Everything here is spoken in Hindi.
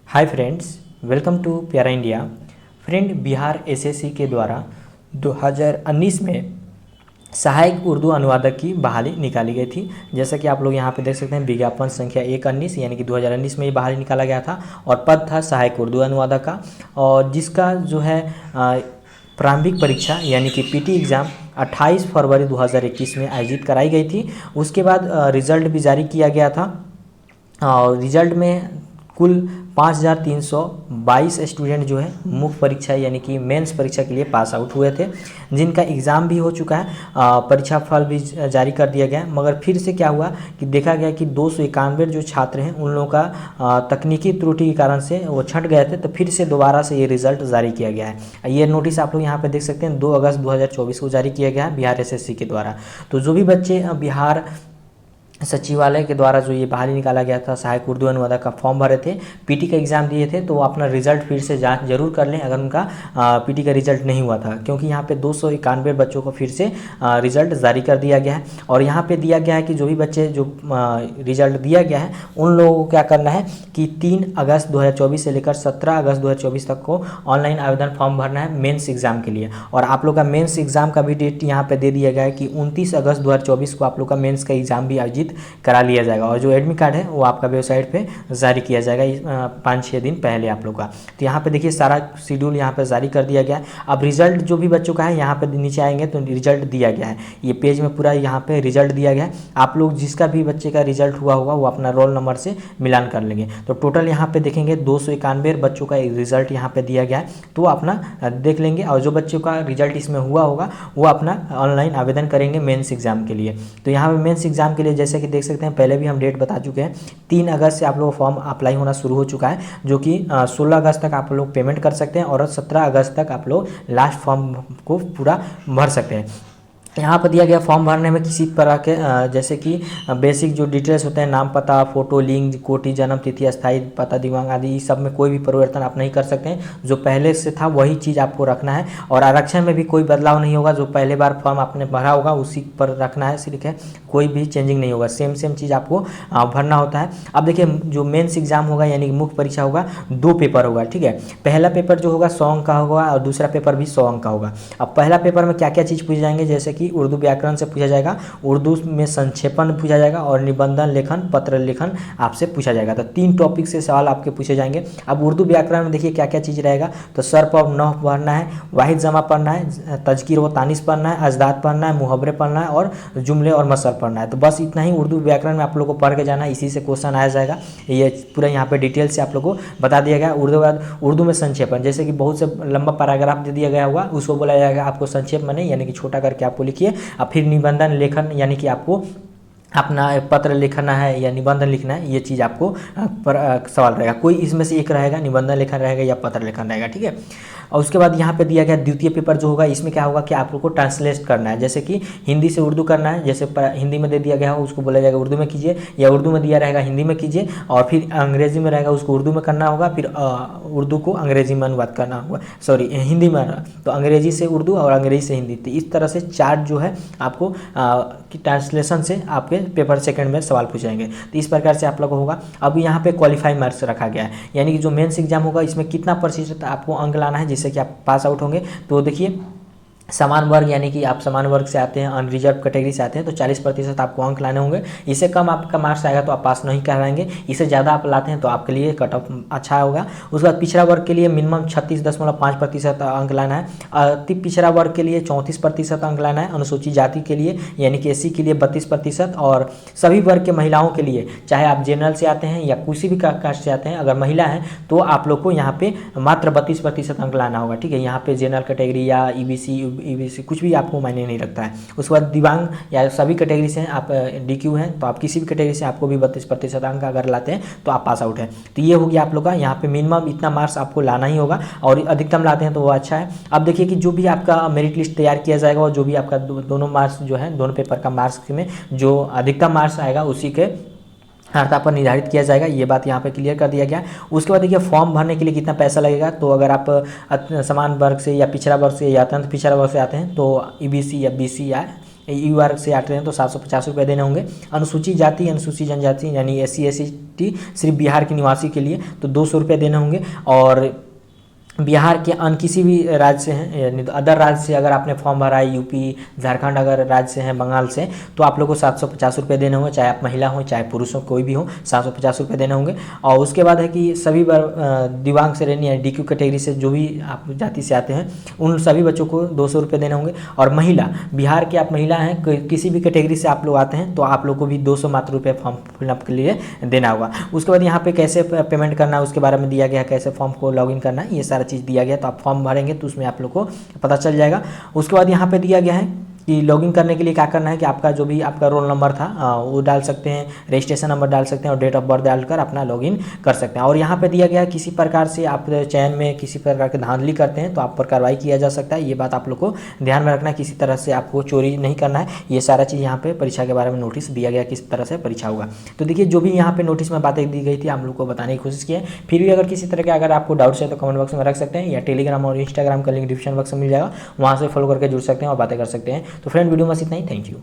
हाय फ्रेंड्स, वेलकम टू प्यारा इंडिया। फ्रेंड, बिहार एसएससी के द्वारा 2019 में सहायक उर्दू अनुवादक की बहाली निकाली गई थी। जैसा कि आप लोग यहाँ पे देख सकते हैं, विज्ञापन संख्या 119 यानी कि 2019 में ये बहाली निकाला गया था और पद था सहायक उर्दू अनुवादक का। और जिसका जो है प्रारंभिक परीक्षा यानी कि पीटी एग्ज़ाम 28 फरवरी 2021 में आयोजित कराई गई थी। उसके बाद रिज़ल्ट भी जारी किया गया था और रिज़ल्ट में कुल 5322 स्टूडेंट जो है मुख्य परीक्षा यानी कि मेंस परीक्षा के लिए पास आउट हुए थे, जिनका एग्ज़ाम भी हो चुका है। परीक्षा फल भी जारी कर दिया गया है। मगर फिर से क्या हुआ कि देखा गया कि 291 जो छात्र हैं उन लोगों का तकनीकी त्रुटि के कारण से वो छंट गए थे, तो फिर से दोबारा से ये रिज़ल्ट जारी किया गया है। ये नोटिस आप लोग यहाँ पे देख सकते हैं, 2 अगस्त 2024 को जारी किया गया है बिहार एसएससी के द्वारा। तो जो भी बच्चे बिहार सचिवालय के द्वारा जो ये बहाली निकाला गया था, सहायक उर्दू अनुवादक का फॉर्म भरे थे, पीटी का एग्ज़ाम दिए थे, तो वो अपना रिजल्ट फिर से जांच जरूर कर लें अगर उनका पीटी का रिजल्ट नहीं हुआ था, क्योंकि यहाँ पे 291 बच्चों को फिर से रिजल्ट जारी कर दिया गया है। और यहाँ पे दिया गया है कि जो भी बच्चे जो रिजल्ट दिया गया है उन लोगों को क्या करना है कि 3 अगस्त 2024 से लेकर 17 अगस्त 2024 तक को ऑनलाइन आवेदन फॉर्म भरना है मेन्स एग्ज़ाम के लिए। और आप लोग का मेन्स एग्ज़ाम का भी डेट यहाँ पे दे दिया गया है कि 29 अगस्त 2024 को आप लोग का मेन्स का एग्ज़ाम भी आयोजित करा लिया जाएगा। और जो एडमिट कार्ड है वो आपका वेबसाइट पे जारी किया जाएगा 5-6 दिन पहले आप लोग का। तो यहाँ पे देखिए सारा शेड्यूल यहाँ पे जारी कर दिया गया है। अब रिजल्ट जो भी बच्चों का है यहाँ पे नीचे आएंगे तो रिजल्ट दिया गया है, ये पेज में पूरा यहाँ पे रिजल्ट दिया गया है। आप लोग जिसका भी बच्चे का रिजल्ट हुआ होगा वो अपना रोल नंबर से मिलान कर लेंगे। तो टोटल यहाँ पे देखेंगे 291 बच्चों का रिजल्ट यहाँ पे दिया गया है, तो अपना देख लेंगे। और जो बच्चों का रिजल्ट इसमें हुआ होगा वो अपना ऑनलाइन आवेदन करेंगे मेंस एग्जाम के लिए। तो यहाँ पे मेंस एग्जाम के लिए जैसे कि देख सकते हैं, पहले भी हम डेट बता चुके हैं, 3 अगस्त से आप लोग फॉर्म अप्लाई होना शुरू हो चुका है, जो कि 16 अगस्त तक आप लोग पेमेंट कर सकते हैं और 17 अगस्त तक आप लोग लास्ट फॉर्म को पूरा भर सकते हैं। यहाँ पर दिया गया फॉर्म भरने में किसी तरह के जैसे कि बेसिक जो डिटेल्स होते हैं, नाम, पता, फोटो, लिंग, कोटि, जन्म तिथि, अस्थायी पता, दिव्यांग आदि, इस सब में कोई भी परिवर्तन आप नहीं कर सकते हैं। जो पहले से था वही चीज़ आपको रखना है। और आरक्षण में भी कोई बदलाव नहीं होगा, जो पहले बार फॉर्म आपने भरा होगा उसी पर रखना है, सिर्फ है, कोई भी चेंजिंग नहीं होगा, सेम चीज़ आपको भरना होता है। अब देखिए जो मेन्स एग्जाम होगा यानी कि मुख्य परीक्षा होगा, 2 पेपर होगा, ठीक है। पहला पेपर जो होगा 100 अंक का होगा और दूसरा पेपर भी 100 अंक का होगा। अब पहला पेपर में क्या क्या चीज़ पूछे जाएंगे, जैसे कि उर्दू व्याकरण से पूछा जाएगा, उर्दू में संक्षेपण पूछा जाएगा और निबंधन लेखन, पत्र लेखन आपसे पूछा जाएगा। तो 3 टॉपिक से सवाल आपके पूछे जाएंगे। अब उर्दू व्याकरण में देखिए क्या क्या चीज़ रहेगा, तो सर्फ और नह पढ़ना है, वाहिद जमा पढ़ना है, तजकीर व तानिस पढ़ना है, अजदाद पढ़ना है, मुहावरे पढ़ना है और जुमले और मसल पढ़ना है। तो बस इतना ही उर्दू व्याकरण में आप लोगों को पढ़ के जाना है, इसी से क्वेश्चन आया जाएगा। ये पूरा यहाँ पे डिटेल से आप लोगों को बता दिया गया। उर्दू में संक्षेपण, जैसे कि बहुत से लंबा पैराग्राफ दे दिया गया हुआ, उसको बोला जाएगा आपको संक्षेप में नहीं, यानी कि छोटा करके आपको लिखिए। अब फिर निबंधन लेखन यानी कि आपको अपना पत्र लिखना है या निबंधन लिखना है, ये चीज़ आपको सवाल रहेगा। कोई इसमें से एक रहेगा, निबंधन लेखन रहेगा या पत्र लेखन रहेगा, ठीक है। और उसके बाद यहाँ पे दिया गया द्वितीय पेपर जो होगा, इसमें क्या होगा कि आप लोग को ट्रांसलेट करना है, जैसे कि हिंदी से उर्दू करना है। जैसे हिंदी में दे दिया गया हो उसको बोला जाएगा उर्दू में कीजिए, या उर्दू में दिया रहेगा हिंदी में कीजिए, और फिर अंग्रेजी में रहेगा उसको उर्दू में करना होगा, फिर उर्दू को अंग्रेजी में अनुवाद करना होगा, सॉरी हिंदी में, तो अंग्रेजी से उर्दू और अंग्रेजी से हिंदी। तो इस तरह से 4 जो है आपको ट्रांसलेशन से आपके पेपर सेकंड में सवाल पूछेंगे। तो इस प्रकार से आप लोग होगा। अब यहाँ पे क्वालिफाई मार्क्स रखा गया है, यानी कि जो मेंस एग्जाम होगा इसमें कितना प्रतिशत आपको अंक लाना है जिससे कि आप पास आउट होंगे। तो देखिए समान वर्ग यानी कि आप समान वर्ग से आते हैं, अनरिजर्व कैटेगरी से आते हैं, तो 40% आपको अंक लाने होंगे। इससे कम आपका मार्क्स आएगा तो आप पास नहीं कहलाएंगे, इससे ज़्यादा आप लाते हैं तो आपके लिए कट ऑफ अच्छा होगा। उसके बाद पिछड़ा वर्ग के लिए मिनिमम 36.5% अंक लाना है, अति पिछड़ा वर्ग के लिए 34% अंक लाना है, अनुसूचित जाति के लिए यानी कि एससी के लिए 32%, और सभी वर्ग के महिलाओं के लिए, चाहे आप जनरल से आते हैं या किसी भी कास्ट से आते हैं, अगर महिला हैं तो आप लोग को यहाँ पे मात्र 32% अंक लाना होगा, ठीक है। यहाँ पे जनरल कैटेगरी या ईबीसी कुछ भी आपको मायने नहीं रखता है। उसके बाद दिव्यांग या सभी कैटेगरी से हैं, आप डीक्यू हैं तो आप किसी भी कैटेगरी से आपको भी 32% अंक अगर लाते हैं तो आप पास आउट हैं। तो ये हो गया आप लोग का, यहाँ पे मिनिमम इतना मार्क्स आपको लाना ही होगा, और अधिकतम लाते हैं तो वो अच्छा है। अब देखिए कि जो भी आपका मेरिट लिस्ट तैयार किया जाएगा और जो भी आपका दोनों मार्क्स जो है, दोनों पेपर का मार्क्स में जो अधिकतम मार्क्स आएगा उसी के आधार पर निर्धारित किया जाएगा। ये बात यहाँ पे क्लियर कर दिया गया। उसके बाद देखिए फॉर्म भरने के लिए कितना पैसा लगेगा। तो अगर आप समान वर्ग से या पिछड़ा वर्ग से या अत्यंत पिछड़ा वर्ग से आते हैं तो ईबीसी या बीसी या UR से आते हैं तो 750 रुपये देने होंगे। अनुसूचित जाति, अनुसूचित जनजाति यानी SC ST सिर्फ बिहार के निवासी के लिए तो 200 रुपये देने होंगे। और बिहार के अन्य किसी भी राज्य से हैं यानी अदर राज्य से अगर आपने फॉर्म भरा है, यूपी झारखंड अगर राज्य से हैं, बंगाल से, तो आप लोग को 750 रुपये देने होंगे, चाहे आप महिला हो चाहे पुरुष हो, कोई भी हो 750 रुपये देने होंगे। और उसके बाद है कि सभी दिव्यांग श्रेणी यानी DQ कैटेगरी से जो भी आप जाति से आते हैं उन सभी बच्चों को 200 रुपये देने होंगे। और महिला, बिहार के आप महिला हैं, किसी भी कैटेगरी से आप लोग आते हैं तो आप लोग को भी 200 मात्र रुपये फॉर्म फिलअप के लिए देना होगा। उसके बाद यहाँ पे कैसे पेमेंट करना है उसके बारे में दिया गया है, कैसे फॉर्म को लॉगिन करना है, ये सारा चीज़ दिया गया। तो आप फॉर्म भरेंगे तो उसमें आप लोग को पता चल जाएगा। उसके बाद यहाँ पे दिया गया है कि लॉगिन करने के लिए क्या करना है कि आपका जो भी आपका रोल नंबर था वो डाल सकते हैं, रजिस्ट्रेशन नंबर डाल सकते हैं और डेट ऑफ बर्थ डालकर अपना लॉगिन कर सकते हैं। और यहाँ पे दिया गया है किसी प्रकार से आप चयन में किसी प्रकार की धांधली करते हैं तो आप पर कार्रवाई किया जा सकता है। ये बात आप लोग को ध्यान में रखना है, किसी तरह से आपको चोरी नहीं करना है। ये सारा चीज़ यहाँ पे परीक्षा के बारे में नोटिस दिया गया किस तरह से परीक्षा होगा। तो देखिए जो भी यहाँ पे नोटिस में बातें दी गई थी हम लोग को बताने की कोशिश की है। फिर भी अगर किसी तरह के अगर आपको डाउट्स है तो कमेंट बॉक्स में रख सकते हैं, या टेलीग्राम और इंस्टाग्राम का लिंक डिस्क्रिप्शन बॉक्स में मिल जाएगा, वहाँ से फॉलो करके जुड़ सकते हैं और बातें कर सकते हैं। तो फ्रेंड वीडियो में इतना ही, थैंक यू।